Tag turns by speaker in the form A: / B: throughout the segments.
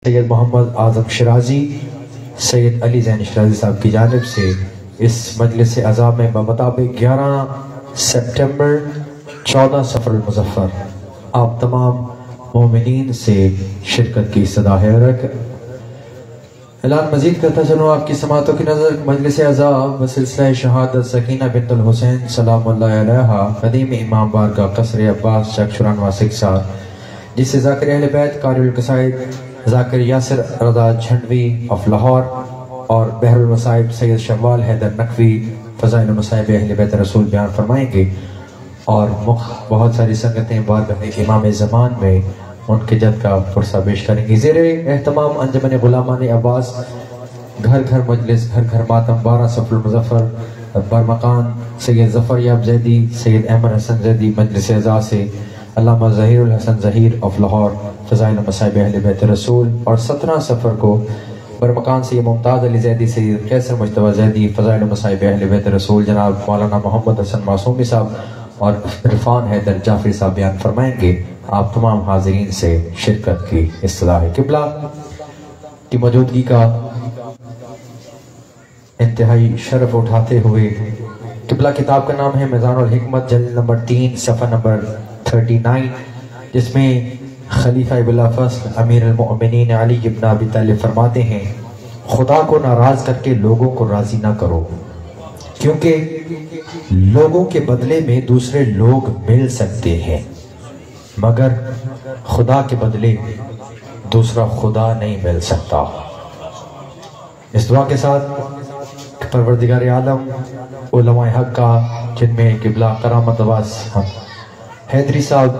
A: سید محمد اعظم شرازی سید علی زین شرازی صاحب کی جانب سے اس مجلس عزا میں بمطابق 11 سپٹمبر 14 سفر المظفر آپ تمام مومنین سے شرکت کی استدعا ہے۔ اعلان مزید کرتا چلوں آپ کی سماعتوں کی نظر مجلس عزا بسلسلہ شہادت سکینہ بنت الحسین سلام اللہ علیہا قدیم امام بارگاہ قصر عباس چک شرانوہ سکسار، جسے ذاکر اہل بیت قاری القصائد ذاکر یاسر رضا جھنڈوی آف لاہور اور بحر المصائب سید شوال حیدر نقوی فضائل المصائب اہل بیت رسول بیان فرمائیں گے، اور بہت ساری سنگتیں بارگاہ امام زمان میں ان کے جد کا فرصہ پیش کریں گی۔ زیر اہتمام انجمن غلامان عباس گھر گھر مجلس گھر گھر ماتم 12 سفر المظفر برمقان سید ظفر یاب زیدی سید احمد حسن زیدی مجلس عزا سے علامہ ظہیر الحسن ظہیر آف لاہور فضائل المصائب اہل بیت رسول، اور 17 سفر کو برمقان سے ممتاز علی زیدی سید قیصر مجتبی زیدی فضائل المصائب اہل بیت رسول جناب مولانا محمد حسن معصومی صاحب اور عرفان حیدر جعفری صاحب بیان فرمائیں گے۔ آپ تمام حاضرین سے شرکت کی استدعا ہے۔ قبلہ کی موجودگی کا انتہائی شرف اٹھاتے ہوئے قبلہ کتاب کا نام ہے میزان الحکمت جلد نمبر 3 صفحہ نمبر 39، جس میں خلیفہ بلا فصل امیر المؤمنین علی ابن ابی طالب فرماتے ہیں، خدا کو ناراض کر کے لوگوں کو راضی نہ کرو، کیونکہ لوگوں کے بدلے میں دوسرے لوگ مل سکتے ہیں، مگر خدا کے بدلے دوسرا خدا نہیں مل سکتا۔ اس دعا کے ساتھ پروردگار عالم علماء حق کا، جن میں قبلہ کرامت عباس حیدری صاحب،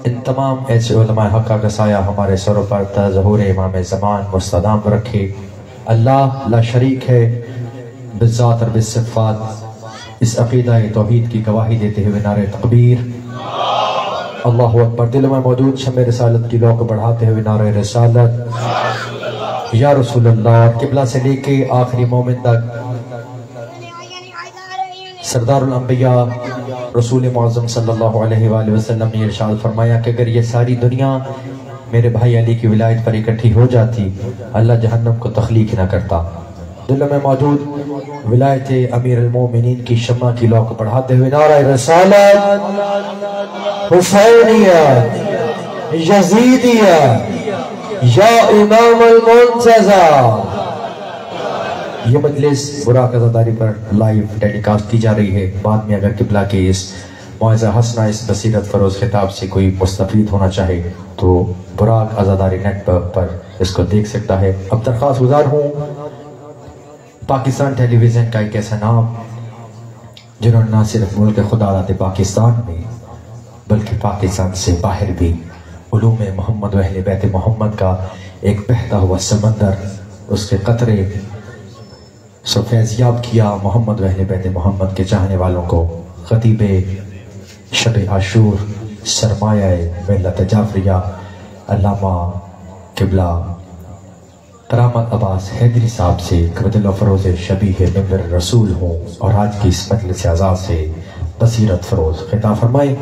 A: ان تمام ایسے علماء حق کا سایہ ہمارے سروں پر تا ظہور امام زمان مستدام رکھے۔ اللہ لا شریک ہے بالذات اور بالصفات، اس عقیدہ توحید کی گواہی دیتے ہوئے نعرہ تکبیر اللہ اکبر، دل میں موجود شمع رسالت کی لو کو بڑھاتے ہوئے نعرہ رسالت یا رسول اللہ۔ قبلہ سے لے کے آخری مومن تک سردار الانبیاء رسول معظم صلی اللہ علیہ وآلہ وسلم نے ارشاد فرمایا کہ اگر یہ ساری دنیا میرے بھائی علی کی ولایت پر اکٹھی ہو جاتی، اللہ جہنم کو تخلیق نہ کرتا۔ دل میں موجود ولایت امیر المومنین کی شمع کی لو کو بڑھاتے ہوئے نعرہ رسالت حسینیہ یزیدیہ یا امام المنتظر۔ یہ مجلس براق عزاداری پر لائیو ٹیلی کاسٹ کی جا رہی ہے۔ بعد میں اگر قبلہ کے اس معزہ حسنہ اس بصیرت فروز خطاب سے کوئی مستفید ہونا چاہے تو براق عزاداری نیٹ پر اس کو دیکھ سکتا ہے۔ اب درخواست گزار ہوں پاکستان ٹیلی ویژن کا ایک ایسا نام جنہوں نے نہ صرف ملک خدا داد پاکستان میں بلکہ پاکستان سے باہر بھی علوم محمد و اہل بیت محمد کا ایک بہتا ہوا سمندر، اس کے قطرے سو فیضیاب کیا محمد و اہل بیت محمد کے چاہنے والوں کو۔ خطیب شب عاشور سرمایہ ملت جعفریہ علامہ قبلہ کرامت عباس حیدری صاحب سے قبل فروز شبیہ ممبر رسول ہوں، اور آج کی اس مجلس عزا سے بصیرت فروز خطاب فرمائے۔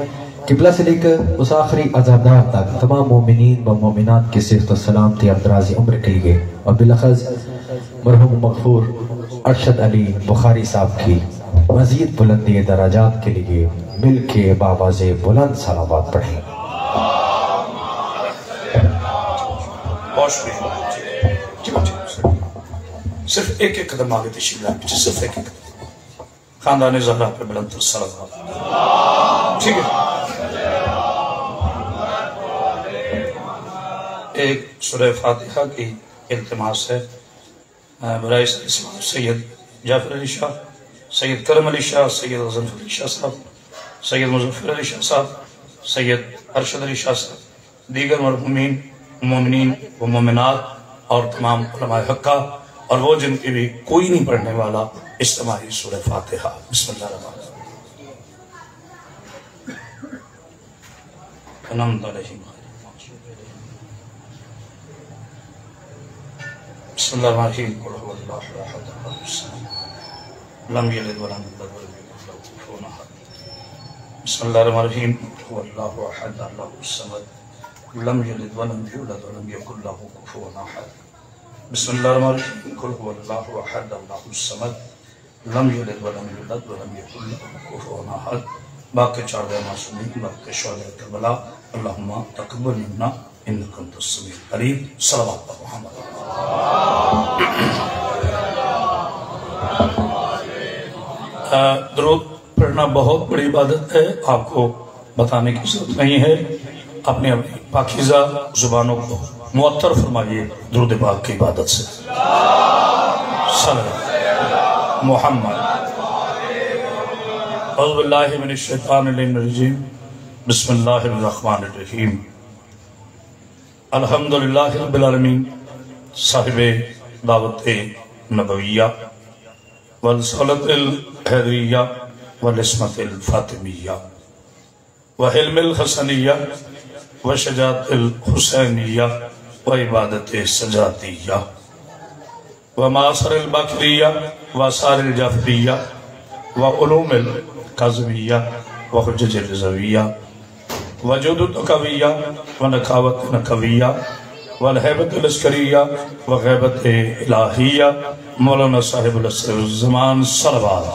A: قبلہ سے لے کر اس آخری عزادار تک تمام مومنین و مومنات کی صحت و سلامتی اور دراز عمر کے لیے، اور بالاخص مرحوم مغفور ارشد علی بخاری صاحب کی مزید بلندی درجات کے لیے مل کے بآواز بلند صلوات پڑھیں۔
B: صرف ایک ایک قدم آگے تشریف لائیں، پیچھے صرف ایک ایک قدم، خاندان زہرا پہ بلند صلوات۔ ٹھیک ہے، ایک سورہ فاتحہ کی التماس ہے برائے سید جعفر علی شاہ، سید کرم علی شاہ، سید غزنفر علی شاہ صاحب، سید مظفر علی شاہ صاحب، سید ارشد علی شاہ صاحب، دیگر مرحومین مومنین و مومنات اور تمام علماء حق کا، اور وہ جن کے بھی کوئی نہیں پڑھنے والا اجتماعی سورہ فاتحہ۔ بسم اللہ الرحمن الرحیم۔ بسم اللہ الرحمن الرحیم۔ قل هو اللہ احد اللہ الصمد لم یلد ولم یولد ولم یکن له کفوا احد۔ بسم اللہ الرحمن الرحیم۔ هو اللہ احد اللہ الصمد لم يلد ولم يولد ولم يكن له كفوا احد بسم الله الرحمن الرحيم قل هو الله احد الله الصمد لم يلد ولم يولد ولم يكن له كفوا احد باقی 4 معصومین باقی شہداء کربلا اللہم تقبل منا انک انت السمیع العلیم صلوات محمد درود پڑھنا بہت بڑی عبادت ہے، آپ کو بتانے کی ضرورت نہیں ہے، اپنی پاکیزہ زبانوں کو معطر فرمائیے درود پاک کی عبادت سے صلی اللہ محمد اعوذ باللہ من الشیطان الرجیم بسم اللہ الرحمن الرحیم الحمدللہ رب العالمین صاحب دعوت نبویہ والصلاة الحیدریہ والعصمت الفاطمیہ وحلم الحسنیہ وشجاعت الحسینیہ وعبادت سجادیہ ومعاصر الباقریہ وآثار الجعفریہ وعلوم القاظمیہ وحجج الرضویہ وجود التقویہ ونکاوت نکویہ والحیبت العسکریہ وغیبت الہیہ مولانا صاحب العصر الزمان صلوات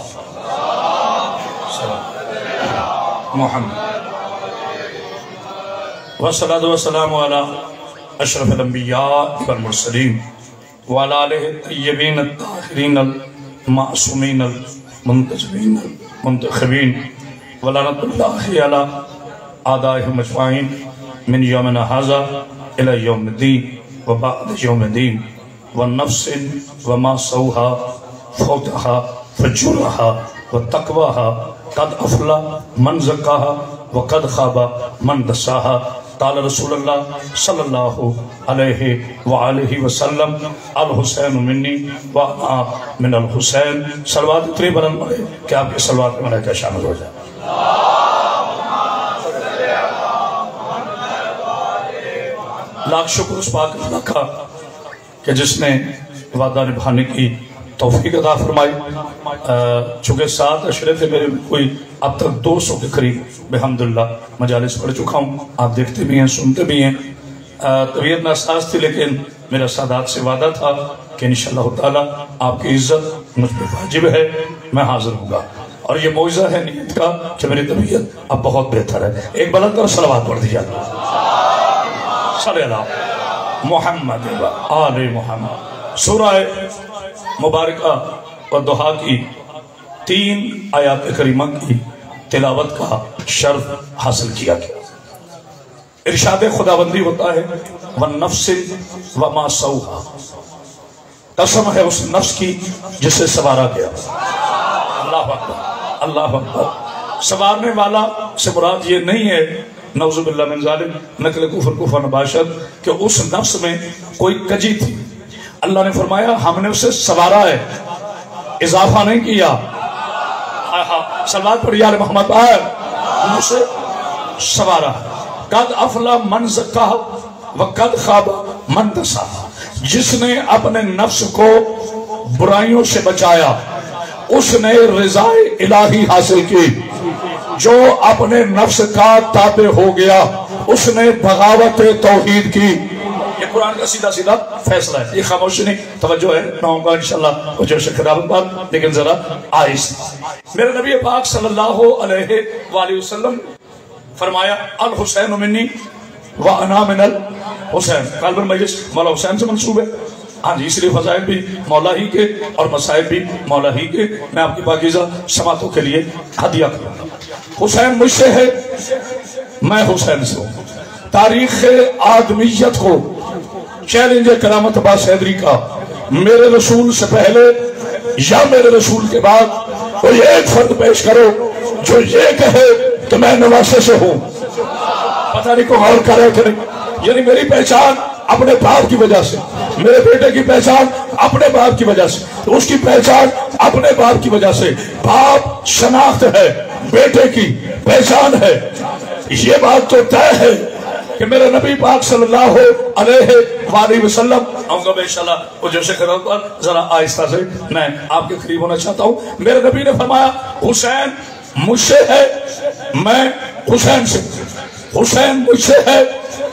B: محمد والصلاة والسلام على اشرف الانبیاء والمرسلین وعلى آلہ الطیبین الطاہرین المعصومین المنتجبین المنتخبین ولعنت اللہ علی اعدائهم اجمعین من یومنا ھذا الى یوم الدین وبعد یوم الدین والنفس وما سوها فوتها فجرها وتقواها قد افلح من زکاها وقد خاب من دساها قال رسول اللہ صلی اللہ علیہ وآلہ وسلم الحسین منی وانا من الحسین صلوات اتنی بلند پڑھے کہ آپ کے صلوات میں ملائکہ شامل ہو جائے لاکھ شکر اس پاک اللہ کا کہ جس نے وعدہ نبھانے کی توفیق عطا فرمائی چونکہ 7 اشرے تھے میرے کوئی اب تک 200 کے قریب بحمداللہ مجالس پڑھ چکا ہوں، آپ دیکھتے بھی ہیں سنتے بھی ہیں، طبیعت ناساز تھی لیکن میرا سادات سے وعدہ تھا کہ انشاءاللہ تعالی آپ کی عزت مجھ پہ واجب ہے، میں حاضر ہوں گا، اور یہ معجزہ ہے نیت کا کہ میری طبیعت اب بہت بہتر ہے۔ ایک بلند اور صلوات پڑھ دیجیے صلی اللہ محمد و آل محمد۔ سورہ مبارکہ اور دعا کی 3 آیات کریمہ کی تلاوت کا شرف حاصل کیا گیا۔ ارشاد خداوندی ہوتا ہے وَالنَّفْسِ وَمَا سَوْهَا، قسم ہے اس نفس کی جسے سوارا گیا۔ اللہ اکبر اللہ اکبر۔ سوارنے والا سے مراد یہ نہیں ہے نعوذ باللہ من ظالم نقل کفر کفر نباشد کہ اس نفس میں کوئی کجی تھی، اللہ نے فرمایا ہم نے اسے سوارا ہے، اضافہ نہیں کیا۔ صلوات پڑھی آل محمد آئے، ہم نے اسے سوارا ہے۔ قد افلح من زکاہ وقد خاب من دساہ، جس نے اپنے نفس کو برائیوں سے بچایا اس نے رضا الہی حاصل کی، جو اپنے نفس کا تابع ہو گیا اس نے بغاوت توحید کی۔ یہ قرآن کا سیدھا سیدھا فیصلہ ہے، یہ خاموشی نہیں، توجہ ہے، میں ہوں گا انشاءاللہ وجہ سے خرابت بات، لیکن ذرا آہستہ۔ میرے نبی پاک صلی اللہ علیہ وآلہ وسلم فرمایا الحسین منی وانا من الحسین، قلب المجلس مولا حسین سے منصوب ہے، ہاں جی، اس لیے فضائل بھی مولا ہی کے اور مسائل بھی مولا ہی کے۔ میں آپ کی پاکیزہ سماعتوں کے لیے ہدیہ کروں گا۔ حسین مجھ سے ہے، میں حسین سے ہوں۔ تاریخ آدمیت کو چیلنج کرامت عباس حیدری کا میرے رسول سے پہلے یا میرے رسول کے بعد کوئی ایک فرد پیش کرو جو یہ کہے کہ میں نواسے سے ہوں۔ پتہ نہیں کو غور کر رہے کہ نہیں، یعنی میری پہچان اپنے باپ کی وجہ سے، میرے بیٹے کی پہچان اپنے باپ کی وجہ سے، اس کی پہچان اپنے باپ کی وجہ سے، باپ شناخت ہے، بیٹے کی پہچان ہے۔ یہ بات تو طے ہے کہ میرے نبی پاک صلی اللہ علیہ وآلہ وسلم آؤں گا انشاءاللہ وجہ سے خیرات پر ذرا آہستہ سے میں آپ کے قریب ہونا چاہتا ہوں۔ میرے نبی نے فرمایا حسین مجھ سے ہے، میں حسین سے، حسین مجھ سے ہے،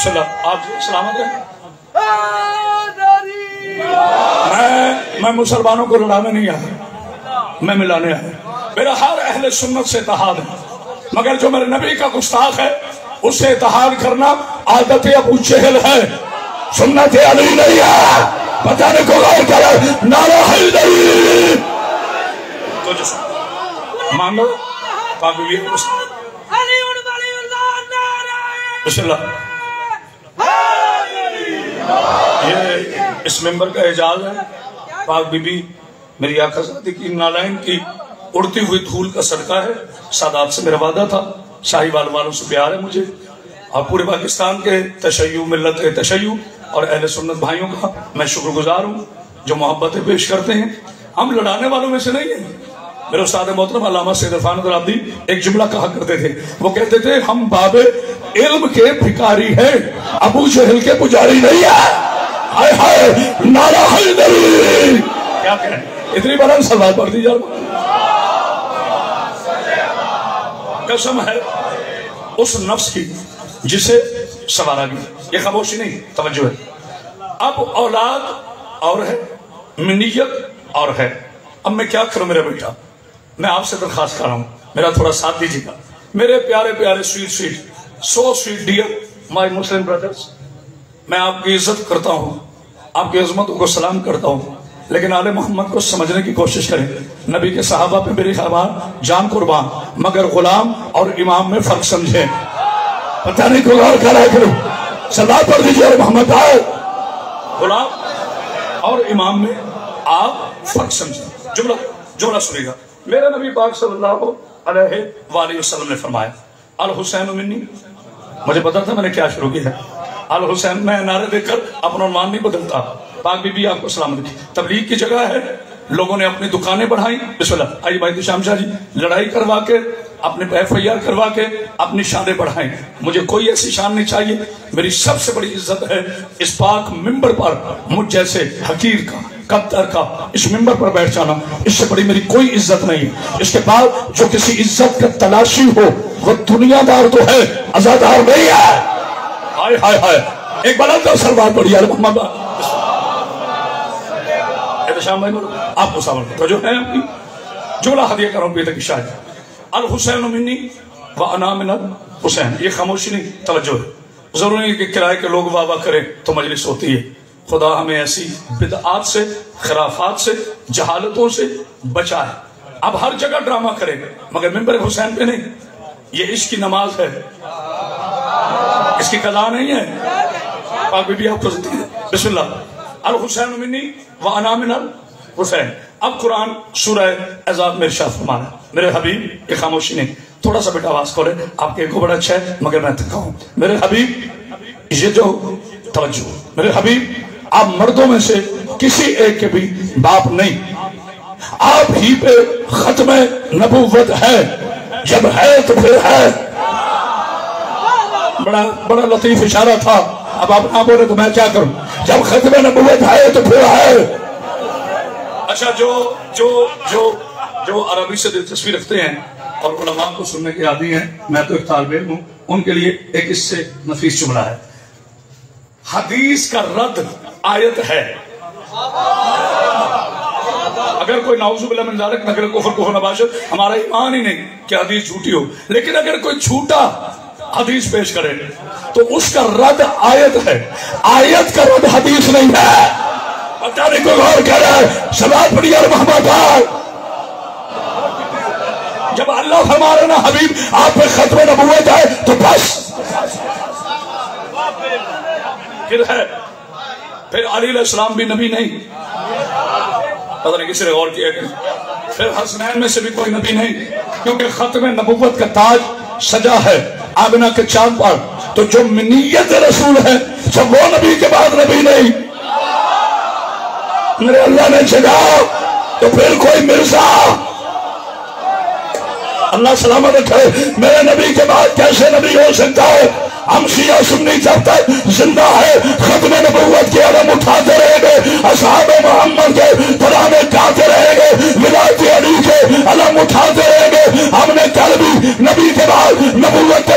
B: بسم اللہ آپ سلامت ہیں. میں مسلمانوں کو لڑانے نہیں آیا، میں ملانے آیا. میرا ہر اہل سنت سے اتحاد ہے، مگر جو میرے نبی کا گستاخ ہے اس سے اتحاد کرنا عادت ابو جہل ہے، سنت علی نہیں ہے. پتہ نہیں کو غور کرے نعرہ حیدری تو جو مانگو پاک بھی بسم اللہ. یہ اس ممبر کا اعجاز ہے. پاک بی بی میری آقا زادی کی نالائن کی اڑتی ہوئی دھول کا صدقہ ہے. سادات سے میرا وعدہ تھا، شاہی والوں سے پیار ہے مجھے، اور پورے پاکستان کے تشیع ملت تشیع اور اہل سنت بھائیوں کا میں شکر گزار ہوں جو محبتیں پیش کرتے ہیں. ہم لڑانے والوں میں سے نہیں ہیں. میرے استاد محترم علامہ سید عرفان العابدی ایک جملہ کہا کرتے تھے، وہ کہتے تھے ہم باب علم کے بھکاری ہیں، ابو جہل کے پجاری نہیں ہے. ہائے ہائے نعرہ حیدری. کیا کہیں اتنی بلند سلوات پڑھ دی جائے. قسم ہے اس نفس کی جسے سوارا گیا. یہ خاموشی نہیں، توجہ ہے. اب اولاد اور ہے، منیت اور ہے. اب میں کیا کروں میرا بیٹا؟ میں آپ سے درخواست کر رہا ہوں، میرا تھوڑا ساتھ دیجیے گا. میرے پیارے پیارے سویٹ سو سویٹ ڈیئر مائی مسلم برادرز، میں آپ کی عزت کرتا ہوں، آپ کی عظمتوں کو سلام کرتا ہوں، لیکن آل محمد کو سمجھنے کی کوشش کریں. نبی کے صحابہ پہ میری خبر جان قربان، مگر غلام اور امام میں فرق سمجھیں. پتہ نہیں کو غور کرا کرو سلام پڑھ دیجیے اور محمد آئے. غلام اور امام میں آپ فرق سمجھیں. جملہ سنیے گا. میرے نبی پاک صلی اللہ علیہ وآلہ وسلم نے فرمایا الحسین منی. مجھے پتا تھا میں نے کیا شروع کیا ہے. الحسین میں نعرے دے کر اپنا عنوان نہیں بدلتا. پاک بی بی آپ کو سلام دی. تبلیغ کی جگہ ہے، لوگوں نے اپنی دکانیں بڑھائیں. بسم اللہ. آئیے بھائی شام شاہ جی، لڑائی کروا کے اپنے FIR کروا کے اپنی شانیں بڑھائیں. مجھے کوئی ایسی شان نہیں چاہیے. میری سب سے بڑی عزت ہے اس پاک ممبر پر مجھ جیسے حقیر کا قدر کا اس ممبر پر بیٹھ جانا. اس سے بڑی میری کوئی عزت نہیں. اس کے بعد جو کسی عزت کا تلاشی ہو وہ دنیا دار تو ہے، ازادار نہیں ہے. ہائے ہائے ہائے ایک بلند سلوات پڑھی یار محمد. احتشام بھائی آپ کو سوال تو جو ہے اپنی جملہ ہدیہ کر رہا ہوں پیتا کی شاید الحسین منی وانا من الحسین. یہ خاموشی نہیں، توجہ ہے. ضروری نہیں کہ کرائے کے لوگ واہ واہ کریں تو مجلس ہوتی ہے. خدا ہمیں ایسی بدعات سے، خرافات سے، جہالتوں سے بچائے. اب ہر جگہ ڈرامہ کرے مگر ممبر حسین پہ نہیں. یہ عشق کی نماز ہے، اس کی قضا نہیں ہے. پاک بی بی آپ کو زندگی ہے. بسم اللہ. الحسین منی وانا من الحسین. اب قرآن سورہ احزاب میں ارشاد فرمانا. میرے حبیب یہ خاموشی نہیں، تھوڑا سا بیٹا آواز کھولے. آپ کے ایک بڑا اچھا ہے مگر میں تھکا ہوں. میرے حبیب یہ جو توجہ، میرے حبیب آپ مردوں میں سے کسی ایک کے بھی باپ نہیں. آپ ہی پہ ختم نبوت ہے، جب ہے تو پھر ہے. بڑا لطیف اشارہ تھا. اب آپ نہ بولے تو میں کیا کروں؟ جب ختم نبوت ہے تو پھر ہے. اچھا جو عربی سے دلچسپی رکھتے ہیں اور علماء کو سننے کے عادی ہیں، میں تو ایک طالب علم ہوں، ان کے لیے ایک اس سے نفیس جملہ ہے. حدیث کا رد آیت ہے. اگر کوئی نعوذ باللہ من ذالک نگر کفر نباشد، ہمارا ایمان ہی نہیں کہ حدیث جھوٹی ہو، لیکن اگر کوئی جھوٹا حدیث پیش کرے تو اس کا رد آیت ہے. آیت کا رد حدیث نہیں ہے. پتہ نہیں کوئی غور کر رہا ہے. صلوات پڑھیے اور محمد آئے. جب اللہ فرمایا نا حبیب آپ پہ ختم نبوت ہے تو بس پھر ہے. پھر علی علیہ السلام بھی نبی نہیں، پتہ نہیں کسی نے غور کیا کہ پھر حسنین میں سے بھی کوئی نبی نہیں، کیونکہ ختم نبوت کا تاج سجا ہے آمنہ کے چاند پر. تو جو منیت رسول ہے جب وہ نبی کے بعد نبی نہیں. میرے اللہ نے جگہ تو پھر کوئی مرزا. اللہ سلامت رکھے. میرے نبی کے بعد کیسے نبی ہو سکتا ہے؟ ہم شیعہ سنی جب تک زندہ ہے ختم نبوت کے علم اٹھاتے رہیں گے، اصحاب محمد کے ترانے گاتے رہیں گے، ولایت علی کے علم اٹھاتے رہیں گے. ہم نے کل بھی نبی کے بعد نبوت کا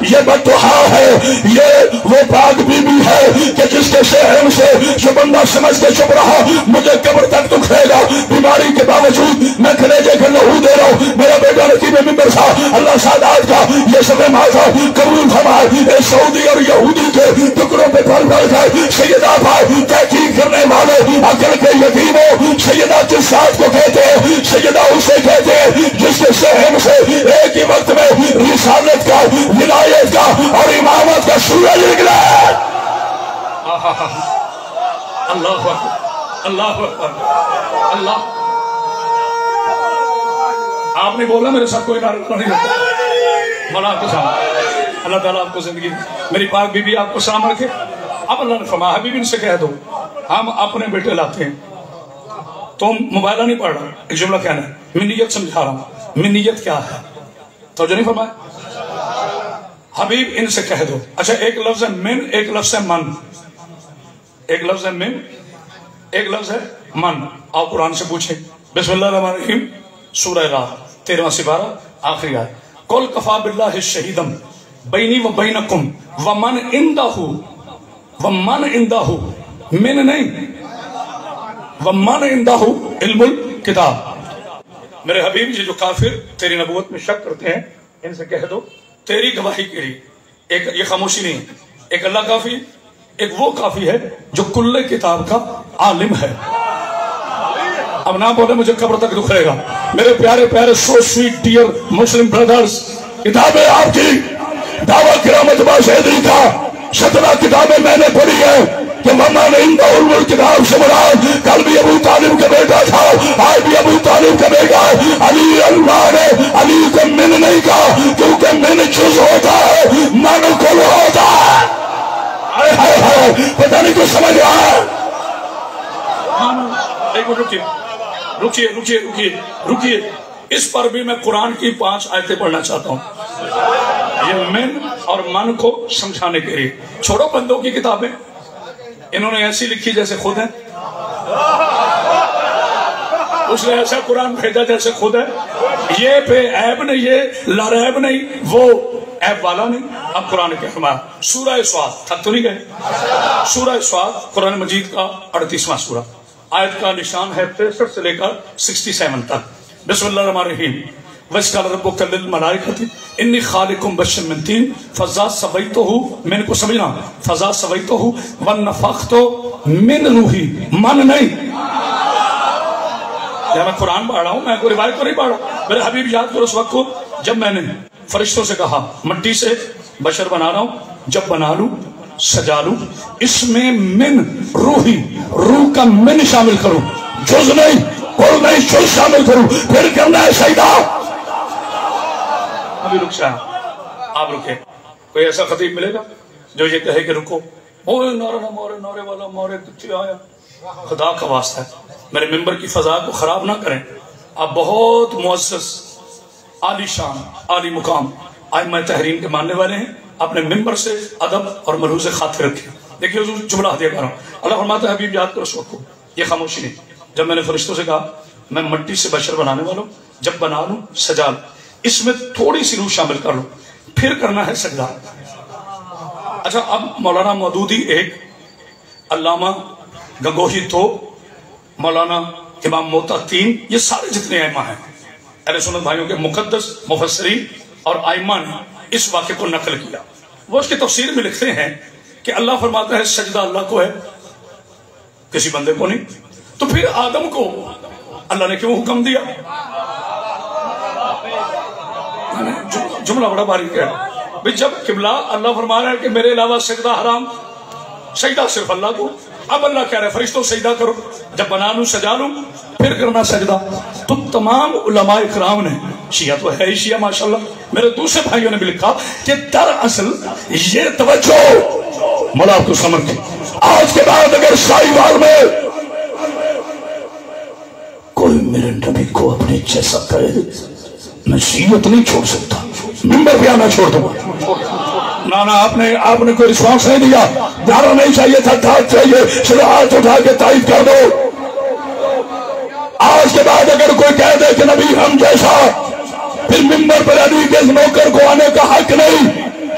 C: یہ بددعا ہے، یہ وہ پاک بی بی ہے کہ جس کے شہر سے جو بندہ سمجھ کے چپ رہا مجھے قبر تک دکھے گا، بیماری کے باوجود میں کلیجے کے لہو دے رہا ہوں، میرا بیٹا نقیب ممبر تھا، اللہ سعادت کا یہ سب ماضا قبول فرمائے، سعودی اور یہودی کے ٹکڑوں پہ پھل پھل کر سیدہ پر تحقیق کرنے والے عقل کے یتیموں سیدہ جس ذات کو کہتے ہیں، سیدہ اسے کہتے ہیں جس کے شہر سے ایک ہی وقت میں رسالت کا، ولایت کا اور امامت کا سورج نکلا ہے۔
B: اللہ اللہ اللہ، آپ نے بولا میرے ساتھ کوئی نعرہ نہیں ہوتا، مولا آپ کو سلام، اللہ تعالیٰ آپ کو زندگی، میری پاک بی بی آپ کو سلام رکھے۔ اب اللہ نے فرمایا حبیب ان سے کہہ دو ہم اپنے بیٹے لاتے ہیں، تم موبائلہ نہیں پڑھ رہا، ایک جملہ کہنا ہے، میں نیت سمجھا رہا ہوں، میں نیت کیا ہے توجہ نہیں فرمایا؟ حبیب ان سے کہہ دو، اچھا ایک لفظ ہے من، ایک لفظ ہے من، ایک لفظ ہے من، ایک لفظ ہے من، آؤ قرآن سے پوچھیں، بسم اللہ الرحمن الرحیم، سورہ راہ 13واں سپارہ آخری آیت، قل کفا باللہ شہیدم بینی و بینکم ومن عندہ، ومن عندہ، من نہیں، ومن عندہ علم الکتاب۔ میرے حبیب یہ جو کافر تیری نبوت میں شک کرتے ہیں ان سے کہہ دو تیری گواہی کے لیے ایک یہ خاموشی نہیں ہے، ایک اللہ کافی ہے، ایک وہ کافی ہے جو کل کتاب کا عالم ہے۔ اب نہ بولے مجھے قبر تک دکھے گا۔ میرے پیارے پیارے سو سویٹ ڈیئر مسلم برادرز، کتابیں آپ کی دعویٰ کرامت باشیدری کا 17 کتابیں میں نے پڑھی ہیں کہ ماما نے ان علم کتاب سے مراد کل بھی ابو طالب کا بیٹا تھا، آج بھی ابو طالب کا بیٹا ہے۔ علی اللہ نے علی کو من نہیں کہا کیونکہ من جز ہوتا ہے، من کل ہوتا ہے۔ پتہ نہیں کچھ سمجھ رہا ہے؟ ایک منٹ رکیے رکیے رکیے رکیے، اس پر بھی میں قرآن کی 5 آیتیں پڑھنا چاہتا ہوں، یہ من اور من کو سمجھانے کے لیے۔ چھوڑو بندوں کی کتابیں، انہوں نے ایسی لکھی جیسے خود ہیں، اس نے ایسا قرآن بھیجا جیسے خود ہے، یہ بے عیب نہیں، یہ لاریب نہیں، وہ عیب والا نہیں۔ اب قرآن کے فرمایا سورہ سواد، تھک تو نہیں گئے؟ سورہ سواد قرآن مجید کا 38واں سورہ، آیت کا نشان ہے 63 سے لے کر 67 تک۔ بسم اللہ الرحمن الرحیم، وَإِذْ رَبُّكَ لِلْمَلَائِكَةِ إِنِّي خَالِقٌ بَشَرًا مِّن طِينٍ فَإِذَا سَوَّيْتُهُ، میں نے کو سمجھنا، فَإِذَا سَوَّيْتُهُ وَنَفَخْتُ مِنْ رُوحِي، من نہیں، میں قرآن پڑھ رہا ہوں، میں کوئی روایت کو نہیں پڑھ رہا۔ میرے حبیب یاد کرو اس وقت کو جب میں نے فرشتوں سے کہا مٹی سے بشر بنا رہا ہوں، جب بنا لوں سجا لوں، اس میں من روحی، روح کا من شامل کروں، جز نہیں، کل نہیں، جز شامل کروں، پھر کرنا ہے سجدہ۔ ابھی رک جائیں، آپ رکے، کوئی ایسا خطیب ملے گا جو یہ کہے کہ رکو، اوہ نعرہ نہ مورے، نعرے والا مورے کچھ آیا، خدا کا واسطہ ہے میرے ممبر کی فضا کو خراب نہ کریں۔ آپ بہت معزز، عالی شان، عالی مقام ائمہ تحریم کے ماننے والے ہیں، اپنے ممبر سے ادب اور ملحوظ خاطر رکھیں۔ دیکھیے حضور جملہ ہدیہ کر رہا ہوں، اللہ فرماتا ہے حبیب یاد کرو اس وقت کو، یہ خاموشی نہیں، جب میں نے فرشتوں سے کہا میں مٹی سے بشر بنانے والا ہوں، جب بنا لوں سجا لوں، اس میں تھوڑی سی روح شامل کر لوں، پھر کرنا ہے سجدہ۔ اچھا اب مولانا مودودی ایک، علامہ گنگوہی 2، مولانا امام موتا 3، یہ سارے جتنے ائمہ ہیں اہل سنت بھائیوں کے مقدس مفسرین اور ائمہ نے اس واقعے کو نقل کیا۔ وہ اس کی تفسیر میں لکھتے ہیں کہ اللہ فرماتا ہے سجدہ اللہ کو ہے، کسی بندے کو نہیں، تو پھر آدم کو اللہ نے کیوں حکم دیا؟ جملہ بڑا باریک ہے بھئی، جب قبلہ اللہ فرما رہا ہے کہ میرے علاوہ سجدہ حرام، سجدہ صرف اللہ کو، اب اللہ کہہ رہے فرشتوں سجدہ کرو، جب بنا لوں سجا لوں پھر کرنا سجدہ۔ تو تمام علماء اکرام نے، شیعہ تو ہے ہی شیعہ ماشاءاللہ، میرے دوسرے بھائیوں نے بھی لکھا کہ دراصل یہ توجہ مولا آپ کو سمجھ، آج کے بعد اگر سائیوال میں کوئی میرے نبی کو اپنے جیسا کہے میں شیعت نہیں چھوڑ سکتا، ممبر پہ آنا چھوڑ دوں نا آپ نے کوئی رسپانس نہیں دیا، دارا نہیں چاہیے تھا، دھاک چاہیے، چلو ہاتھ اٹھا کے تائید کر دو۔ آج کے بعد اگر کوئی کہہ دے کہ نبی ہم جیسا، پھر ممبر پر علی کے نوکر کو آنے کا حق نہیں،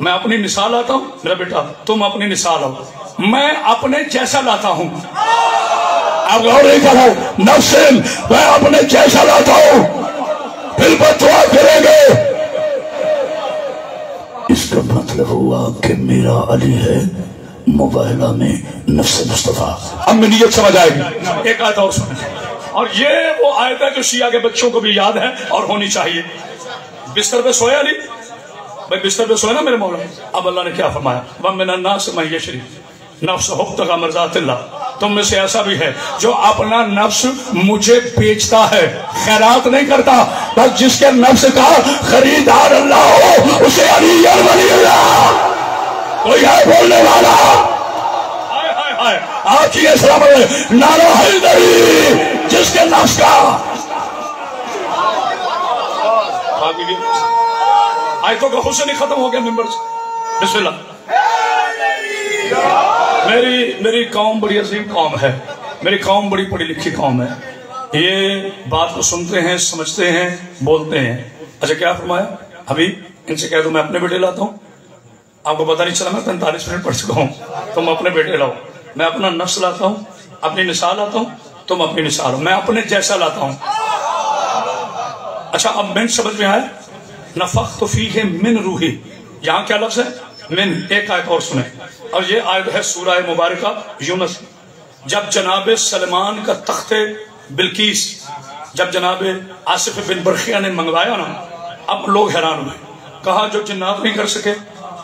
B: میں اپنی مثال لاتا ہوں میرا بیٹا، تم اپنی مثال لاؤ، میں اپنے جیسا لاتا ہوں.
C: آپ غور نہیں کرو، نفسن میں اپنے جیسا لاتا ہوں، پھر بتوا کریں گے. اس کا مطلب ہوا کہ میرا علی ہے موبائلہ میں نفس مصطفیٰ. اب میں نیت سمجھ آئے گی.
B: ایک آیت اور سنیں، اور یہ وہ آیت ہے جو شیعہ کے بچوں کو بھی یاد ہے اور ہونی چاہیے. بستر پہ سویا علی بھائی، بستر پہ سویا نا میرے مولا. اب اللہ نے کیا فرمایا؟ وَمِنَ النَّاسِ مَن يَشْرِي نَفْسَهُ ابْتِغَاءَ مَرْضَاتِ اللَّهِ. تم میں سے ایسا بھی ہے جو اپنا نفس مجھے بیچتا ہے، خیرات نہیں کرتا.
C: بس جس کے نفس کا خریدار اللہ ہو اسے علی ولی اللہ. کوئی ہے بولنے والا؟ آپ کی اسلام ہے نعرہ حیدری. جس کے نفس کا
B: آیتوں کا حسن ہی ختم ہو گیا ممبر سے. بسم اللہ. میری قوم بڑی عظیم قوم ہے، میری قوم بڑی پڑھی لکھی قوم ہے. یہ بات کو سنتے ہیں، سمجھتے ہیں، بولتے ہیں. اچھا کیا فرمایا؟ ابھی ان سے کہہ دو میں اپنے بیٹے لاتا ہوں. آپ کو پتہ نہیں چلا میں 45 منٹ پڑھ چکا ہوں. تم اپنے بیٹے لاؤ. میں اپنا نفس لاتا ہوں، اپنی مثال لاتا ہوں، تم اپنی مثال ہو. میں اپنے جیسا لاتا ہوں. اچھا اب من سمجھ میں آئے؟ نفخت فیہ من روحی، یہاں کیا لفظ ہے؟ من. ایک آیت اور سنیں، اور یہ آیت ہے سورہ مبارکہ یونس. جب جناب سلمان کا تخت بلقیس جب جناب آصف بن برخیہ نے منگوایا نا، اب لوگ حیران ہوئے. کہا جو جنات نہیں کر سکے،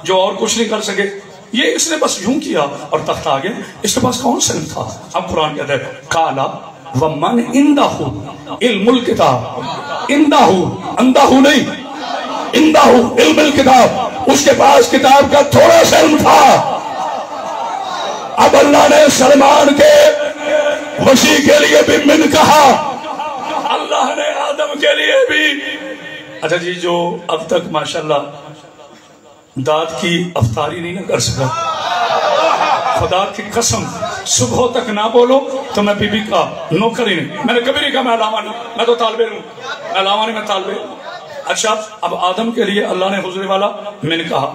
B: جو اور کچھ نہیں کر سکے، یہ اس نے بس یوں کیا اور تخت آ گیا. اس کے پاس کون سا تھا؟ اب قرآن کہتا ہے کالا ومن عندہ علم الکتاب. عندہ اندہ نہیں، عندہ علم الکتاب. اس کے پاس کتاب کا تھوڑا سا علم تھا. اب اللہ نے سلمان کے وسیع کے لیے بھی من کہا، اللہ نے آدم کے لیے بھی. اچھا جی، جو اب تک ماشاءاللہ داد کی افطاری نہیں نہ کر سکا، خدا کی قسم صبح تک نہ بولو تو میں بی بی کا نوکر ہی نہیں. میں نے کبھی نہیں کہا میں علامہ نہیں، میں تو طالب علم ہوں. میں علامہ نہیں، میں طالب علم. اچھا اب آدم کے لیے اللہ نے حضور والا من کہا.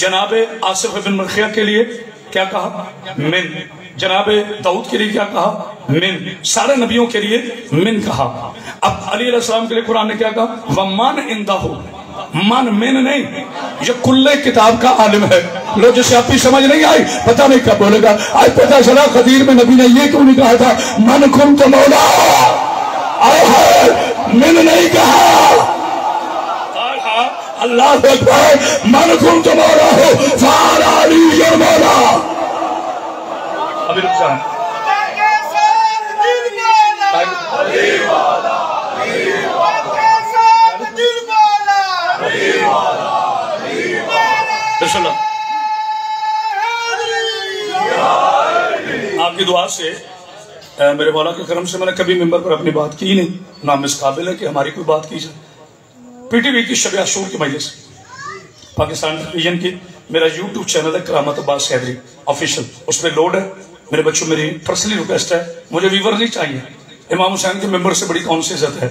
B: جناب آصف بن برخیہ کے لیے کیا کہا؟ من. جناب داؤد کے لیے کیا کہا؟ من. سارے نبیوں کے لیے من کہا. اب علی علیہ السلام کے لیے قرآن نے کیا کہا؟ وَمَنْ عِنْدَهُ. من نہیں، یہ کل کتاب کا عالم ہے. لو جسے آپ کی سمجھ نہیں آئی، پتہ نہیں کب بولے گا. آج پتہ چلا خدیر میں نبی نے یہ کیوں نہیں کہا تھا من کنت مولا. من نہیں کہا. اللہ اکبر. من کنت مولا ہو فعلی علی مولا. ابھی رک جائیں. آپ کی دعا سے، میرے مولا کے کرم سے، میں نے کبھی ممبر پر اپنی بات کی نہیں، نہ اس قابل ہے کہ ہماری کوئی بات کی جائے. پی ٹی وی کی شب عاشور کی مجلس، پاکستان ٹیلی ویژن کی، میرا یوٹیوب چینل ہے کرامت عباس حیدری آفیشل. اس پہ لوڈ ہے. میرے بچوں میری پرسنلی ریکویسٹ ہے، مجھے ویور نہیں چاہیے. امام حسین کے ممبر سے بڑی کون سی عزت ہے؟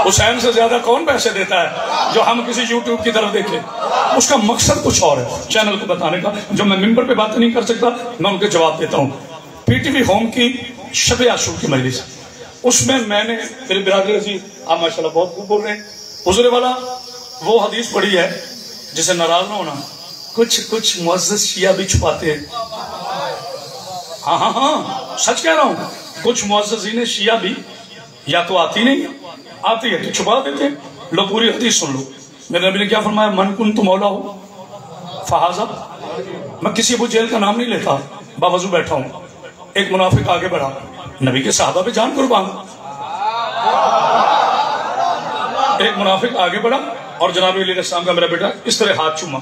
B: حسین سے زیادہ کون پیسے دیتا ہے جو ہم کسی یوٹیوب کی طرف دیکھیں؟ اس کا مقصد کچھ اور ہے چینل کو بتانے کا. جو میں ممبر پہ بات نہیں کر سکتا میں ان کے جواب دیتا ہوں. پی ٹی وی ہوم کی شب عاشور کی مجلس، اس میں نے میرے برادر عزیز، آپ ماشاءاللہ بہت خوب بول رہے ہیں. حضور والا وہ حدیث پڑھی ہے جسے ناراض نہ ہونا، کچھ معزز شیعہ بھی چھپاتے ہیں. ہاں سچ کہہ رہا ہوں. کچھ معززین شیعہ بھی یا تو آتی نہیں، آتی ہے تو چھپا دیتے. لو پوری حدیث سن لو. میرے نبی نے کیا فرمایا؟ من کنت مولا ہو فہذا. میں کسی ابو جہل کا نام نہیں لیتا، باوضو بیٹھا ہوں. ایک منافق آگے بڑھا، نبی کے صحابہ پہ جان قربان. ایک منافق آگے بڑھا اور جناب علیہ السلام کا میرا بیٹا اس طرح ہاتھ چوما.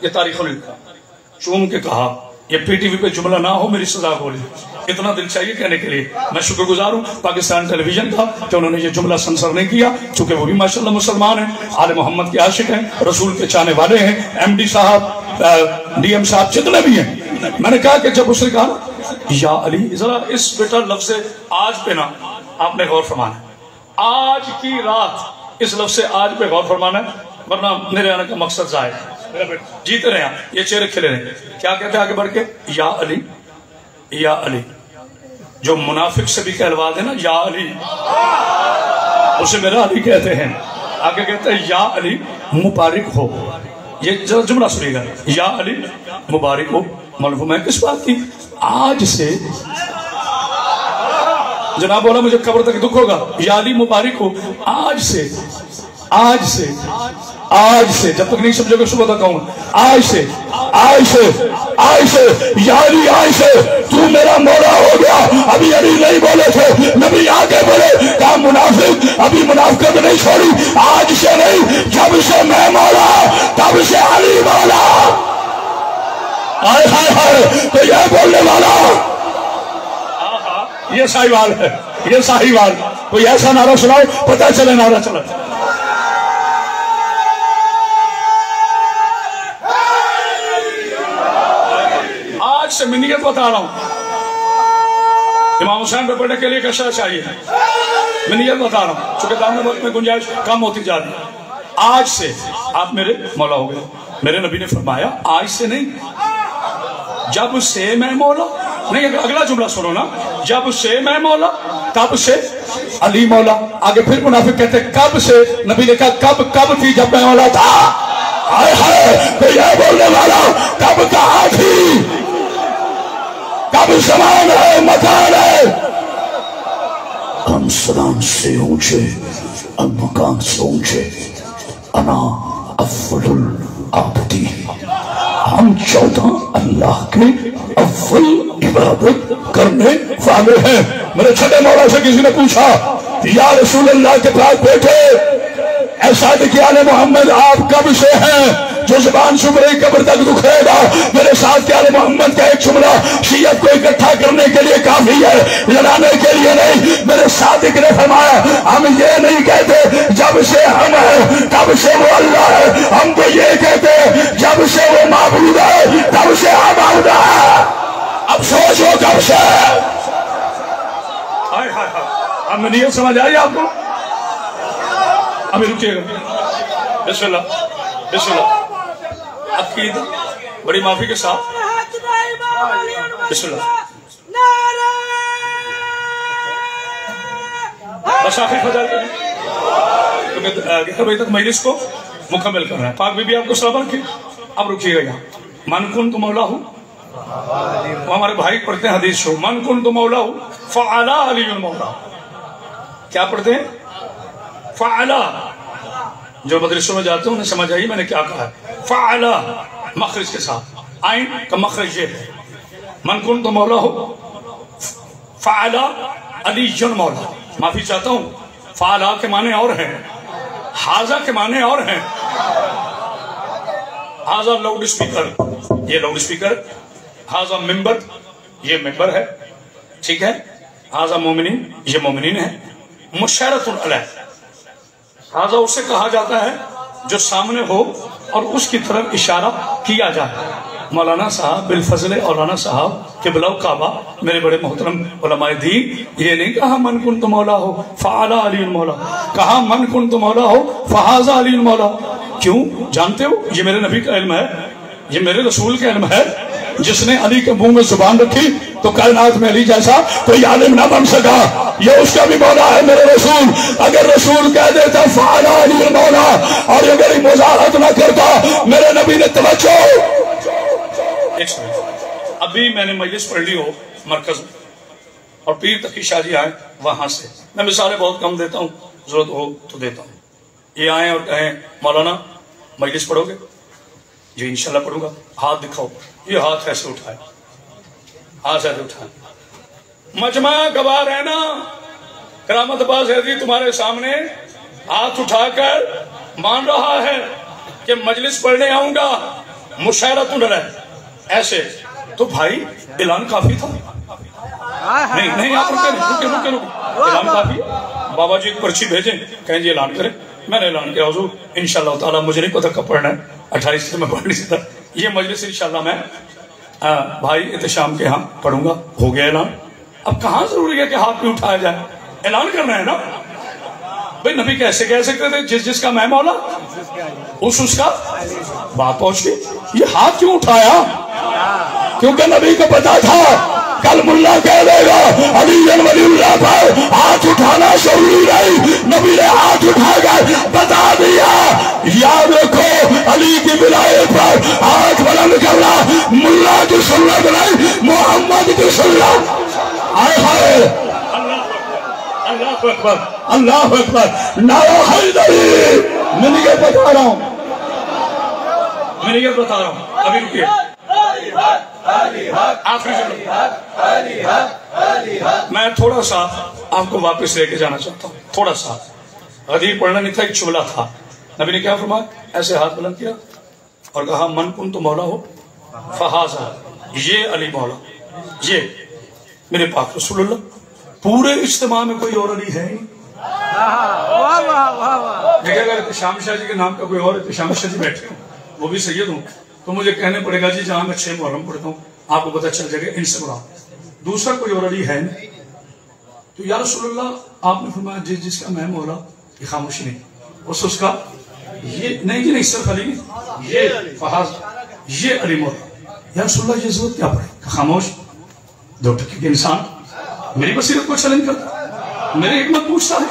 B: یہ تاریخ نے لکھا. چوم کے کہا یہ پی ٹی وی پہ جملہ نہ ہو میری سزا ہو رہی. اتنا دل چاہیے کہنے کے لیے. میں شکر گزار ہوں پاکستان ٹیلی ویژن کا کہ انہوں نے یہ جملہ سنسر نہیں کیا، چونکہ وہ بھی ماشاءاللہ مسلمان ہیں، آل محمد کے عاشق ہیں، رسول کے چاہنے والے ہیں. ایم ڈی صاحب، ڈی ایم صاحب، جتنے بھی ہیں. میں نے کہا کہ جب اس نے کہا یا علی، ذرا اس بیٹا لفظ آج پہ نا آپ نے غور فرمانا ہے. آج کی رات اس لفظ آج پہ غور فرمانا ہے، ورنہ میرے آنے کا مقصد ضائع ہے. جیتے رہے آپ، یہ چہرے کھلے رہے. کیا کہتے ہیں آگے بڑھ کے؟ یا علی یا علی. جو منافق سے بھی کہلوا دے نا یا علی، اسے میرا علی کہتے ہیں. آگے کہتے ہیں یا علی مبارک ہو. یہ جملہ سنیے گا، یا علی مبارک ہو. معلوم ہے کس بات کی؟ آج سے جناب بولا مجھے قبر تک دکھ ہوگا. یا علی مبارک ہو. آج سے جب تک نہیں سمجھو گے صبح تک کہوں گا. آج سے
C: یا علی آج سے تو میرا مولا ہو گیا. ابھی علی نہیں بولے تھے، نبی آگے بولے کہا منافق ابھی منافقت نہیں چھوڑی. آج سے نہیں، جب سے میں مولا تب سے علی مولا. آئے ہائے ہائے تو یہ بولنے والا
B: یہ ساہیوال ہے، یہ ساہیوال. کوئی ایسا نعرہ سناؤ پتہ چلے نعرہ چلا. آج سے منیت بتا رہا ہوں. امام حسین پہ پڑھنے کے لیے کشا چاہیے. منیت بتا رہا ہوں چونکہ دامن وقت میں گنجائش کم ہوتی جا رہی ہے. آج سے آپ میرے مولا ہو گئے. میرے نبی نے فرمایا آج سے نہیں، جب سے میں مولا نہیں. اگلا جملہ سنو نا، جب سے میں مولا تب سے علی مولا. آگے پھر منافق کہتے کب سے؟ نبی نے کہا کب تھی جب میں مولا تھا.
C: آئے ہائے تو یہ بولنے والا کب کہا تھی؟ کب زمان ہے مکان ہے؟ ہم سلام سے اونچے، ہم مکان سے اونچے. انا افضل العابدی، ہم 14 اللہ کے افضل عبادت کرنے والے ہیں. میرے چھٹے مولا سے کسی نے پوچھا یا رسول اللہ کے پاس بیٹھے اے صادق آل محمد آپ کب سے ہیں؟ جو زبان سن رہی قبر تک دکھے گا. میرے ساتھ کہ آل محمد کا ایک جملہ شیعت کو اکٹھا کرنے کے لیے کافی ہے، لڑانے کے لیے نہیں. میرے صادق نے فرمایا ہم یہ نہیں کہتے جب سے ہم ہیں تب سے وہ اللہ ہے. ہم تو یہ کہتے جب سے وہ معبود ہے تب سے ہم معبود ہے. اب سوچو کب سے.
B: اب میں نیت سمجھ آئی آپ کو؟ ابھی رکیے گا. بسم اللہ بسم اللہ. عقید بڑی معافی کے ساتھ بسم اللہ. بس آخر فضل کیونکہ 11 بجے تک مجلس کو مکمل کرنا ہے. پاک بی بی آپ کو سلام رکھے. اب رکیے گا یہاں. من کنت مولا ہوں، وہ ہمارے بھائی پڑھتے ہیں حدیث شو. من کنت مولا ہوں فعلا علی مولا. کیا پڑھتے ہیں؟ فعلا. جو مدرسوں میں جاتے ہیں انہیں سمجھ آئی میں نے کیا کہا ہے. فعلا مخرج کے ساتھ، آئین کا مخرج یہ ہے. من کنت مولا ہو فعلا علی مولا. معافی چاہتا ہوں، فعلا کے معنی اور ہیں، حاضہ کے معنی اور ہیں. حاضہ لاؤڈ اسپیکر، یہ لاؤڈ اسپیکر. حاضہ ممبر، یہ ممبر ہے. ٹھیک ہے. حاضہ مومنین، یہ مومنین ہے. مشارت علیہ، حاضہ اسے کہا جاتا ہے جو سامنے ہو اور اس کی طرف اشارہ کیا جائے. مولانا صاحب بالفضل مولانا صاحب قبلہ کعبہ میرے بڑے محترم علماء دین یہ نہیں کہا من کنت مولا ہو فعلا علی مولا، کہا من کنت مولا ہو فحاذا علی مولا. کیوں؟ جانتے ہو یہ میرے نبی کا علم ہے، یہ میرے رسول کا علم ہے. جس نے علی کے منہ میں زبان رکھی تو کائنات میں علی جیسا کوئی عالم نہ بن سکا. یہ اس کا بھی مولا ہے میرے رسول. اگر رسول کہہ دیتا فعلا علی مولا اور اگر مزاحمت نہ کرتا میرے نبی نے توجہ. ابھی میں نے مجلس پڑھ لی ہو مرکز میں اور پیر تقی شاہ جی آئے وہاں سے. میں مثالیں بہت کم دیتا ہوں، ضرورت ہو تو دیتا ہوں. یہ آئیں اور کہیں مولانا مجلس پڑھو گے؟ جی انشاءاللہ پڑھوں گا. ہاتھ دکھاؤ. یہ ہاتھ ایسے اٹھائے، ہاتھ ایسے اٹھائے. مجمع گواہ رہنا کرامت باز حیدری تمہارے سامنے ہاتھ اٹھا کر مان رہا ہے کہ مجلس پڑھنے آؤں گا. مشاعرت رہے ایسے تو بھائی اعلان کافی تھا. نہیں آپ رکے اعلان کافی. بابا جی ایک پرچی بھیجیں کہیں جی اعلان کریں. میں نے اعلان کیا حضور انشاءاللہ تعالیٰ مجھے نہیں پتہ کب پڑھنا ہے. 28 سے میں پڑھ نہیں سکتا. یہ مجلس انشاءاللہ میں بھائی احتشام کے ہاں پڑھوں گا. ہو گیا اعلان. اب کہاں ضروری ہے کہ ہاتھ میں اٹھایا جائے؟ اعلان کرنا ہے نا. بھئی نبی کیسے کہہ سکتے تھے جس جس کا میں مولا اس کا بات پہنچ گئی. یہ ہاتھ کیوں اٹھایا؟
C: کیونکہ نبی کو پتا تھا کل ملا کہہ دے گا علی ولی اللہ پر ہاتھ اٹھانا ضروری نہیں. نبی نے ہاتھ اٹھا کر بتا دیا یاد رکھو علی کی ولایت پر ہاتھ بلند کرنا ملا کی سنت نہیں محمد کی سنت. آئے ہائے
B: اللہ اکبر
C: اللہ اکبر نعرہ حیدری. میں نہیں بتا رہا ہوں
B: میں نہیں بتا رہا ہوں ابھی رکیے. آخری میں تھوڑا سا آپ کو واپس لے کے جانا چاہتا ہوں. تھوڑا سا غدیر پڑھنا نہیں تھا، ایک جملہ تھا. نبی نے کیا فرمایا؟ ایسے ہاتھ بلند کیا اور کہا من کن تو مولا ہو فہذا، یہ علی مولا، یہ میرے پاک رسول اللہ. پورے اجتماع میں کوئی اور علی ہے نہیں. دیکھیں اگر احتشام شاہ جی کے نام کا کوئی اور احتشام شاہ جی بیٹھے ہوں، وہ بھی سید ہوں، تو مجھے کہنے پڑے گا جی جہاں میں 6 محرم پڑھتا ہوں آپ کو پتہ چل جائے گا ان سے مراد دوسرا کوئی اور علی ہے نہیں. تو یا رسول اللہ آپ نے فرمایا جس جس کا میں مولا، یہ خاموشی نہیں. اس کا یہ نہیں جی نہیں صرف علی نہیں، یہ فہذ یہ علی مولا. یا رسول اللہ یہ ضرورت کیا پڑے؟ خاموش. دو ٹکی کے انسان میری بصیرت کو چیلنج کرتا، میری حکمت پوچھتا ہے.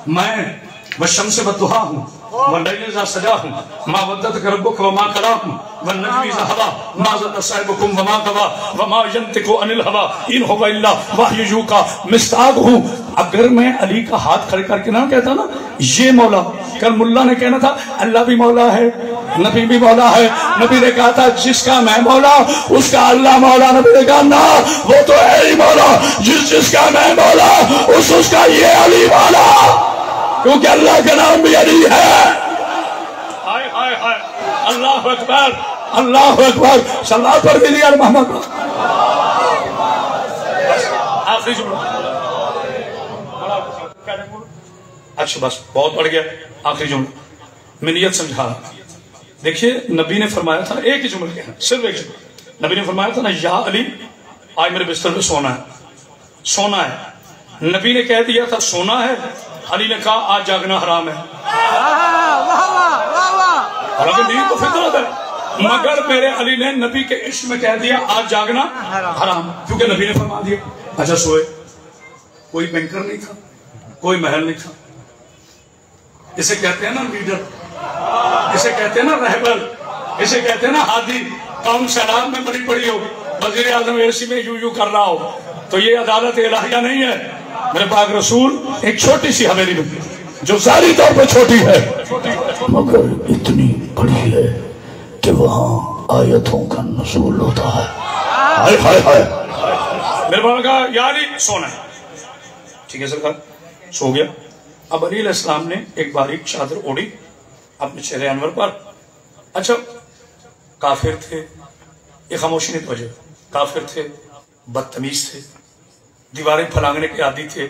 B: میں والشمس والضحیٰ ہوں واللیل اذا سجا ہوں ما وددک ربک وما قلی ہوں والنجم اذا ہوا ما ضل صاحبکم وما غوی وما ینطق عن الہوی ان هو الا وحی یوحی. مصداق ہوں. اگر میں علی کا ہاتھ کھڑے کر کے نہ کہتا نا یہ مولا، کل ملا نے کہنا تھا اللہ بھی مولا ہے نبی بھی مولا ہے. نبی نے کہا تھا جس کا میں مولا اس کا اللہ مولا. نبی نے کہا نا وہ تو ہے ہی مولا، جس کا میں مولا اس کا یہ علی مولا، کیونکہ اللہ کا نام بھی علی ہے. ہائے ہائے ہائے اللہ اکبر اللہ اکبر. صلاۃ پر بھی دیا محمد. آخری جملہ. اچھا بس بہت بڑھ گیا. آخری جملہ میں نیت سمجھا رہا. دیکھیے نبی نے فرمایا تھا ایک ہی جملہ کہنا، صرف ایک جملہ. نبی نے فرمایا تھا نا یا علی آج میرے بستر پہ سونا ہے، سونا ہے. نبی نے کہہ دیا تھا سونا ہے، علی نے کہا آج جاگنا حرام ہے. حالانکہ نیند تو فطرت ہے، مگر میرے علی نے نبی کے عشق میں کہہ دیا آج جاگنا حرام، کیونکہ نبی نے فرما دیا. اچھا سوئے. کوئی بینکر نہیں تھا، کوئی محل نہیں تھا. اسے کہتے ہیں نا لیڈر، اسے کہتے ہیں نا رہبر، اسے کہتے ہیں نا ہادی. قوم سیلاب میں بڑی پڑی ہو، وزیر اعظم اے سی میں یوں کر رہا ہو، تو یہ عدالت الہیہ نہیں ہے. میرے پاک رسول ایک چھوٹی سی حویلی میں جو ظاہری طور پہ چھوٹی ہے مگر اتنی بڑی ہے کہ وہاں آیتوں کا نزول ہوتا ہے. ہائے ہائے ہائے. میرے پاک کہا یا علی سونا ہے. ٹھیک ہے سرکار. سو گیا. اب علی علیہ السلام نے ایک باریک چادر اوڑی اپنے چہرے انور پر. اچھا کافر تھے، یہ خاموشی نہیں توجہ، کافر تھے، بدتمیز تھے، دیواریں پھلانگنے کے عادی تھے،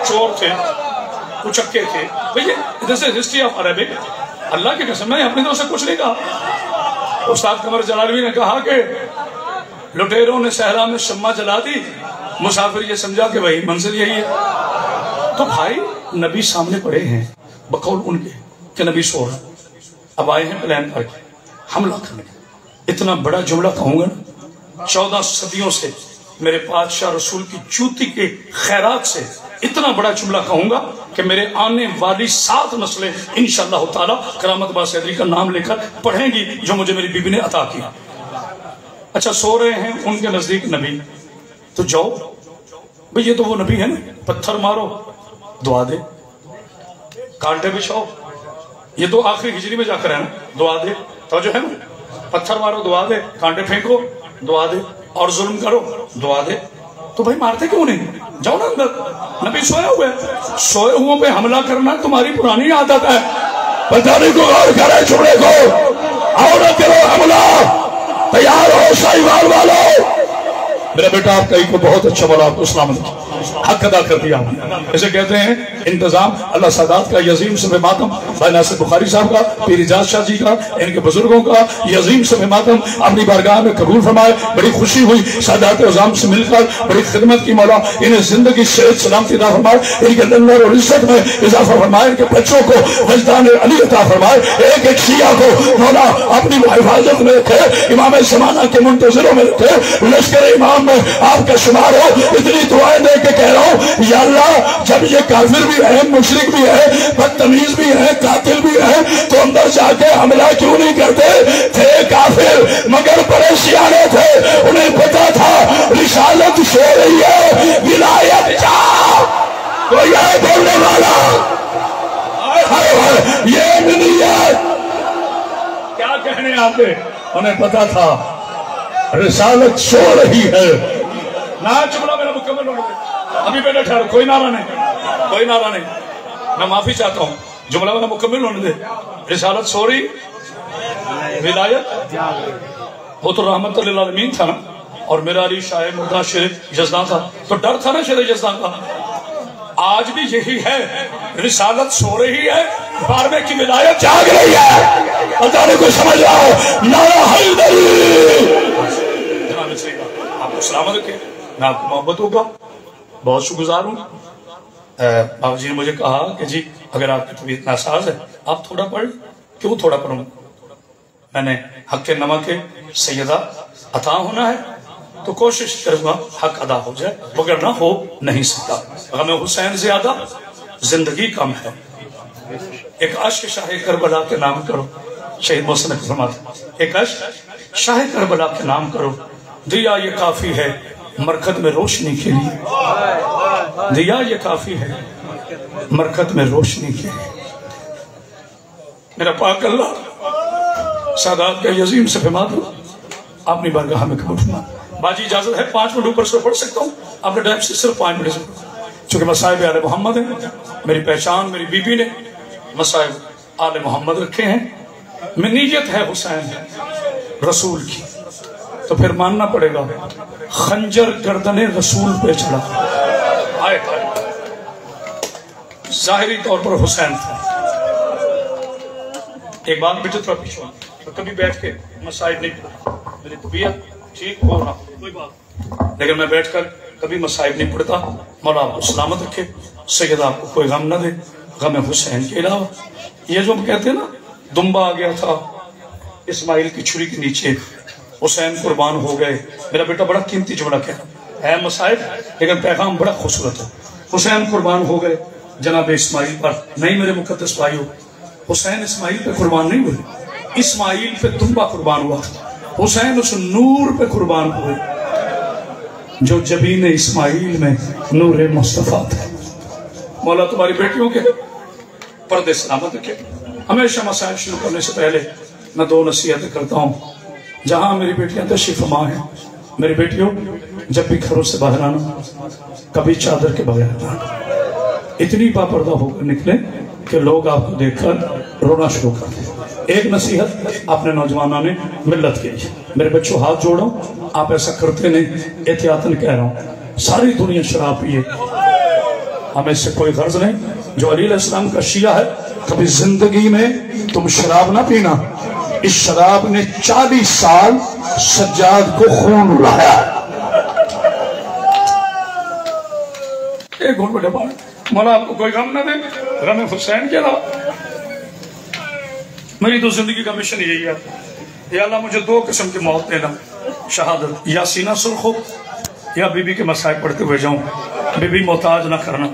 B: چور تھے، کچکے تھے. دس از ہسٹری آف عربک. اللہ کی قسم میں اپنی طرف سے کچھ نہیں کہا. استاد قمر جلالوی نے کہا کہ لٹیروں نے صحرا میں شمع جلا دی، مسافر یہ سمجھا کہ وہی منزل یہی ہے. تو بھائی نبی سامنے پڑے ہیں بقول ان کے کہ نبی سو رہا. اب آئے ہیں پلان کر کے حملہ کرنے. اتنا بڑا جملہ کہوں گا نا، 14 صدیوں سے میرے پادشاہ رسول کی جوتی کے خیرات سے اتنا بڑا جملہ کہوں گا کہ میرے آنے والی 7 نسلیں انشاءاللہ تعالی کرامت با صدری کا نام لے کر پڑھیں گی جو مجھے میری بیوی نے عطا کیا. اچھا سو رہے ہیں ان کے نزدیک نبی، تو جاؤ بھئی یہ تو وہ نبی ہے نا، پتھر مارو دعا دے، کانٹے بچھاؤ، یہ تو آخری ہجری میں جا کر ہے نا، دعا دے. توجہ ہے نا، پتھر مارو دعا دے، کانٹے پھینکو دعا دے، اور ظلم کرو دعا دے. تو بھائی مارتے کیوں نہیں؟ جاؤ نا اندر. نبی سوئے ہوئے، سوئے ہوئے پہ حملہ کرنا تمہاری پرانی عادت ہے.
C: پتہ نہیں کو غور کرے چھوڑے کو آؤ نہ کرو حملہ. تیار ہو سائیوال والو.
B: میرا بیٹا آپ کہیں کو بہت اچھا بولا، آپ کو سلامت. حق ادا کر دیا. اسے کہتے ہیں انتظام. اللہ سادات کا یہ عظیم سب ماتم, بھائی ناصر بخاری صاحب کا, پیر اجاز شاہ جی کا, ان کے بزرگوں کا یہ عظیم سب ماتم اپنی بارگاہ میں قبول فرمائے. بڑی خوشی ہوئی سادات عظام سے مل کر, بڑی خدمت کی. مولا انہیں زندگی صحت سلامتی عطا فرمائے, ان کے نور اور عزت میں اضافہ فرمائے, ان کے بچوں کو وجدان علی عطا فرمائے, ایک ایک شیعہ کو مولا اپنی حفاظت میں رکھے, امام زمانہ کے منتظروں میں رکھے, لشکر امام میں آپ کا شمار ہو. اتنی دعائیں دے کے کہہ رہا ہوں یا اللہ, جب یہ کافر بھی ہے, مشرک بھی ہے, بدتمیز بھی ہے, قاتل بھی ہے, تو اندر جا کے حملہ کیوں نہیں کرتے؟ تھے کافر مگر بڑے سیانے تھے, انہیں پتا تھا رسالت سو رہی ہے, ولایت چاہ کوئی ہے بولنے والا. یہ نہیں ہے کیا کہنے آتے, انہیں پتا تھا رسالت سو رہی ہے. نہ جملہ میرا مکمل ہونے دے, ابھی پہلے ٹھہرو, کوئی نعرہ نہیں, کوئی نعرہ نہیں, میں معافی چاہتا ہوں, جملہ میرا مکمل ہونے دے. رسالت سو رہی, ولایت وہ تو رحمت للعالمین تھا نا, اور میرا علی شاہ مردہ شیر جزدان تھا, تو ڈر تھا نا شیر جزدان کا. آج بھی یہی ہے, رسالت سو رہی ہے, بارہویں کی ولایت جاگ رہی ہے. پتہ نہیں کوئی سمجھ رہا ہو, نعرہ حیدری. آپ کو سلامت رکھے, میں آپ کو محبت ہوگا, بہت شکر گزار ہوں. بابا جی نے مجھے کہا کہ جی اگر آپ کی طبیعت ناساز ہے آپ تھوڑا پڑھ. کیوں تھوڑا پڑھوں؟ میں نے حق نمک سیدہ عطا ہونا ہے تو کوشش کروں گا حق ادا ہو جائے, مگر نہ ہو نہیں سکتا. غم حسین زیادہ زندگی کم ہے. ایک عشق شاہ کربلا کے نام کرو, شہید محسن فرماتے, ایک عشق شاہ کربلا کے نام کرو, دیا یہ کافی ہے مرکت میں روشنی کے لیے. دیا یہ کافی ہے مرکت میں روشنی کے لیے. میرا پاک اللہ سادات کا عظیم سے فماد ہو, اپنی بارگاہ میں قبول فرما. باجی اجازت ہے 5 منٹ اوپر سے پڑھ سکتا ہوں, اپنے ٹائم سے صرف 5 منٹ سے, چونکہ مصائب آل محمد ہیں. میری پہچان میری بی بی نے مصائب آل محمد رکھے ہیں. میں نیت ہے حسین رسول کی, تو پھر ماننا پڑے گا خنجر گردن رسول پہ چڑھا. آئے ظاہری طور پر حسین تھا. ایک بات بیٹھے تھوڑا پیچھے, کبھی بیٹھ کے مصائب نہیں پڑھتا, میری طبیعت ٹھیک ہو رہا کوئی بات, لیکن میں بیٹھ کر کبھی مصائب نہیں پڑھتا. مولا آپ کو سلامت رکھے, سید آپ کو کوئی غم نہ دے غم حسین کے علاوہ. یہ جو ہم کہتے ہیں نا دمبا آ گیا تھا اسماعیل کی چھری کے نیچے, حسین قربان ہو گئے. میرا بیٹا بڑا قیمتی جملہ کہہ ہے مصائب, لیکن پیغام بڑا خوبصورت ہے. حسین قربان ہو گئے جناب اسماعیل پر. نہیں میرے مقدس بھائیو, حسین اسماعیل پہ قربان نہیں ہوئے, اسماعیل پہ دمبا قربان ہوا. حسین اس نور پہ قربان ہوئے جو جبین اسماعیل میں نور مصطفیٰ تھا. مولا تمہاری بیٹیوں کے پردے سلامت رکھے. ہمیشہ مسائل شروع کرنے سے پہلے میں 2 نصیحتیں کرتا ہوں. جہاں میری بیٹیاں تشریف فرما ہیں, میری بیٹیوں جب بھی گھروں سے باہر آنا کبھی چادر کے بغیر آنا, اتنی باپردہ ہو کر نکلیں کہ لوگ آپ کو دیکھ کر رونا شروع کر دیں. ایک نصیحت اپنے نوجوانوں نے ملت کی, میرے بچوں ہاتھ جوڑو, آپ ایسا کرتے نہیں, احتیاطاً کہہ رہا ہوں. ساری دنیا شراب پیے, ہمیں اس سے کوئی غرض نہیں. جو علی علیہ السلام کا شیعہ ہے, کبھی زندگی میں تم شراب نہ پینا. اس شراب نے 40 سال سجاد کو خون اڑایا. ایک گھنٹ بیٹھے پاؤں, مولا آپ کو کوئی غم نہ دے غم حسین کے علاوہ. میری تو زندگی کا مشن یہی ہے, یا اللہ مجھے 2 قسم کی موت دینا, شہادت, یا سینہ سرخ ہو یا بی بی کے مسائب پڑھتے ہوئے جاؤں. بی بی محتاج نہ کرنا,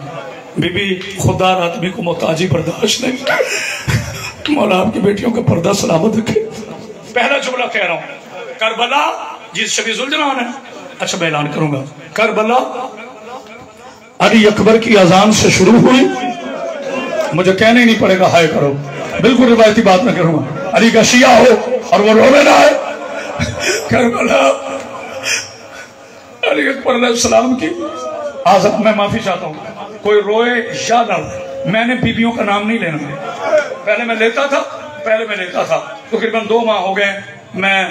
B: بی بی خوددار آدمی کو محتاجی برداشت نہیں. مولا آپ کی بیٹیوں کا پردہ سلامت رکھے. پہلا جملہ کہہ رہا ہوں, کربلا جس شبی ذوالجلال ہے. اچھا میں اعلان کروں گا, کربلا علی اکبر کی اذان سے شروع ہوئی, مجھے کہنے ہی نہیں پڑے گا ہائے کرو, بالکل روایتی بات نہ کروں گا. علی کا شیعہ ہو اور وہ رونے نہ آئے. کربلا علی اکبر علیہ السلام کی آزاد. میں معافی چاہتا ہوں, کوئی روئے یا نہ روئے, میں نے بیویوں کا نام نہیں لینا. پہلے میں لیتا تھا, تقریباً 2 ماہ ہو گئے میں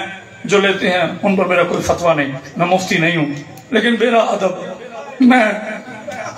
B: جو لیتے ہیں ان پر میرا کوئی فتویٰ نہیں, میں مفتی نہیں ہوں, لیکن میرا ادب, میں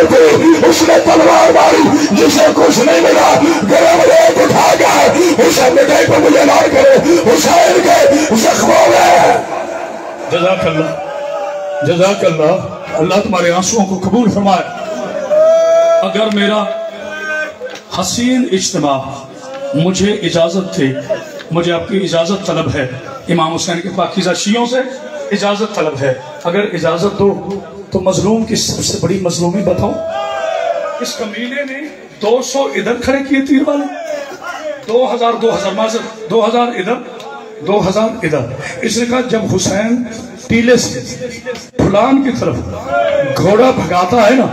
C: تلوار تھی، اس نے تلوار ماری، جسے کچھ نہیں ملا گرم ریت اٹھا گیا، حسین نے کہا کہ مجھے نہ کرو، حسین کے زخموں میں.
B: جزاک اللہ، جزاک اللہ، اللہ تمہارے آنسوؤں کو قبول فرمائے. اگر میرا حسین اجتماع مجھے اجازت تھی، مجھے آپ کی اجازت طلب ہے، امام حسین کے پاکیزہ شیعوں سے اجازت طلب ہے. اگر اجازت دو تو مظلوم کی سب سے بڑی مظلومی بتاؤں. اس کمینے نے 200 ادھر کھڑے کیے تیر والے، 2000 معذرت 2000 ادھر 2000 ادھر. اس نے کہا جب حسین ٹیلے سے فلان کی طرف گھوڑا بھگاتا ہے نا،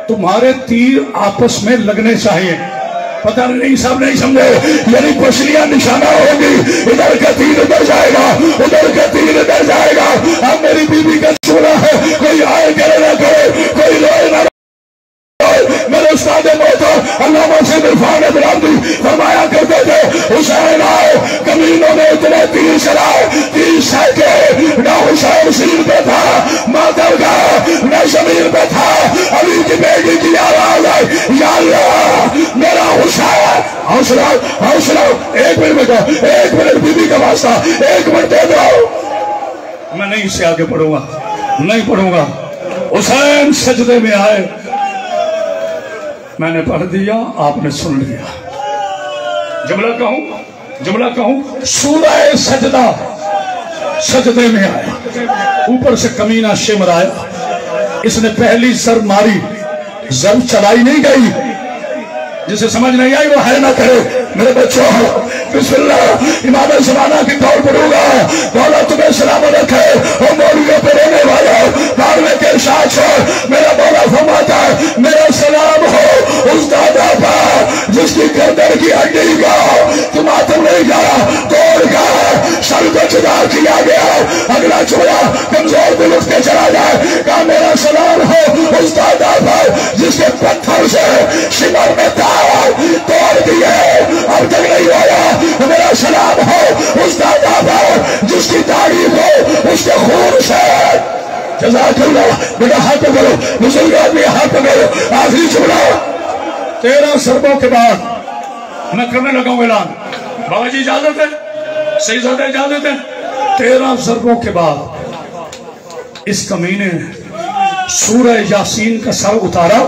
B: تمہارے تیر آپس میں لگنے چاہیے. پتہ نہیں صاحب نہیں سمجھے، یعنی پشلیاں نشانہ ہوگی، ادھر کا تیر ادھر جائے گا، ادھر کا تیر ادھر جائے گا. اب میری بیوی کا چورا ہے، کوئی آئے کرے نہ کرے، کوئی روئے نہ روئے. میرے استاد محترم علامہ سید عرفان ابراہیمی فرمایا کرتے تھے، حسین آئے کمینوں نے اتنے تیر چلائے، 30 سینکڑے، نہ حسین سین پہ تھا ماتم کا، نہ زمین پہ تھا. علی کی بیٹی کی آواز آئی، یا اللہ میرا حسین. حوصلہ حوصلہ، ایک منٹ بیٹا، ایک منٹ بیوی کا واسطہ، ایک منٹ دے دو. میں نہیں اسے آگے پڑھوں گا، نہیں پڑھوں گا. حسین سجدے میں آئے، میں نے پڑھ دیا، آپ نے سن لیا. جملہ کہوں، سورہ سجدہ، سجدے میں آیا، اوپر سے کمینہ شمر آیا. اس نے پہلی ضرب ماری، ضرب چلائی نہیں گئی، جسے سمجھ نہیں آئی وہ ہے نہ کرے. میرے بچوں بسم اللہ، امام زمانہ کی طور پڑھوں گا. مولا تمہیں سلامت رکھے، اور مولیوں پہ رہنے والا بعد میں کے ارشاد چھوڑ. میرا مولا فرماتا ہے میرا سلام ہو اس دادا پر جس کی گردن کی ہڈی کا تماتم نہیں گیا، توڑ گیا، سر کو جدا کیا گیا. اگلا چھوڑا کمزور دل اٹھ کے چلا جائے. کہا میرا سلام ہو اس دادا پر جس کے پتھر سے شمر میں تار توڑ دیے، اب تک نہیں آیا. میرا سلام ہو اس دادا پر جس کی داڑھی کو اس کے خون سے. جزاک اللہ. بیٹا ہاتھ پکڑو، بزرگ آدمی ہاتھ پکڑو. آخری جملہ 13 ضربوں کے بعد میں کرنے لگا ہوں اعلان. بابا جی اجازت ہے، سیدزادہ اجازت ہے. 13 ضربوں کے بعد اس کمینے سورہ یاسین کا سر اتارا.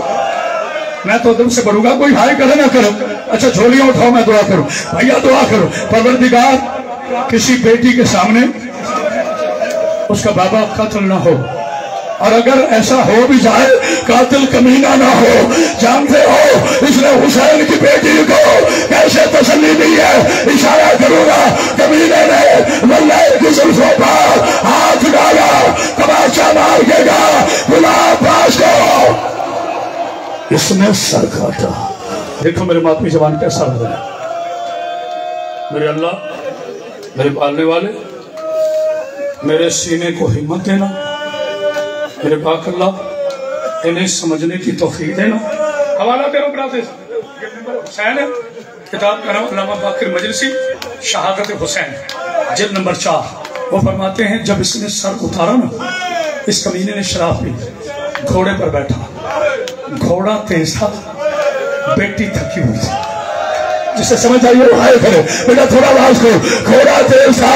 B: میں تو دم سے پڑھوں گا، کوئی ہائے کرے نہ کرو. اچھا جھولیاں اٹھاؤ، میں دعا کروں. بھائیا دعا کرو. پروردگار کسی بیٹی کے سامنے اس کا بابا قتل نہ ہو، اور اگر ایسا ہو بھی جائے قاتل کمینہ نہ ہو. جانتے ہو اس نے حسین کی بیٹی کو کیسے تسلی دی ہے؟ اشارہ کروں گا، کمینے نے واللہ کی زلفوں پر ہاتھ ڈالا، تماشا مار کے گا غلام پاس کو اس نے سر کاٹا. دیکھو میرے ماتمی زبان کیسا لگ رہا ہے. میرے اللہ، میرے پالنے والے، میرے سینے کو ہمت دینا. میرے پاک اللہ انہیں سمجھنے کی توفیق دینا. حوالہ دے رہا ہوں حسین ہے، کتاب کا نام علامہ باقر مجلسی شہادت حسین، جلد نمبر 4. وہ فرماتے ہیں جب اس نے سر اتارا نا، اس کمینے نے شراب پی، گھوڑے پر بیٹھا. گھوڑا تیز تھا، بیٹی تھکی ہوئی تھی. جسے سمجھ آئیے وہ آئے کرے. بیٹا تھوڑا آواز کو. گھوڑا تیز تھا،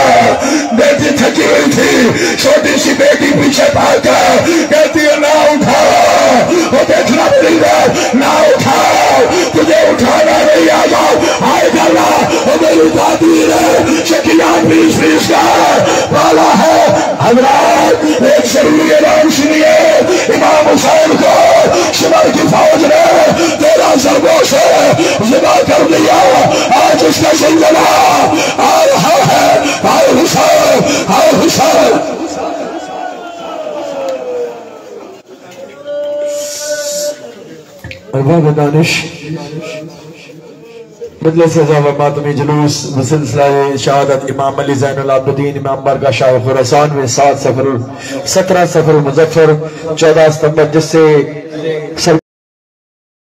B: بیٹی تھکی ہوئی تھی. چھوٹی سی بیٹی پیچھے بھاگ کر کہتی ہے نہ اٹھاؤ. وہ دیکھنا پڑے گا، نہ اٹھاؤ، تجھے اٹھانا نہیں آگا. آئے کرنا وہ میری دادی ہے، شکیان بیس کا والا ہے. حضرات ایک ضروری اعلان سنیے. امام حسین کو شمر کی فوج نے 13 ضربوں سے ذبح کر دیا. آج اس کا زلزلہ آ رہا ہے. آئے حسین، آئے حسین.
A: ارباب دانش مجلس عزا و ماتمی جلوس بسلسلہ شہادت امام علی زین العابدین امام بارگاہ شاہ خراسان میں 17 سفر المظفر 14 ستمبر، جس سے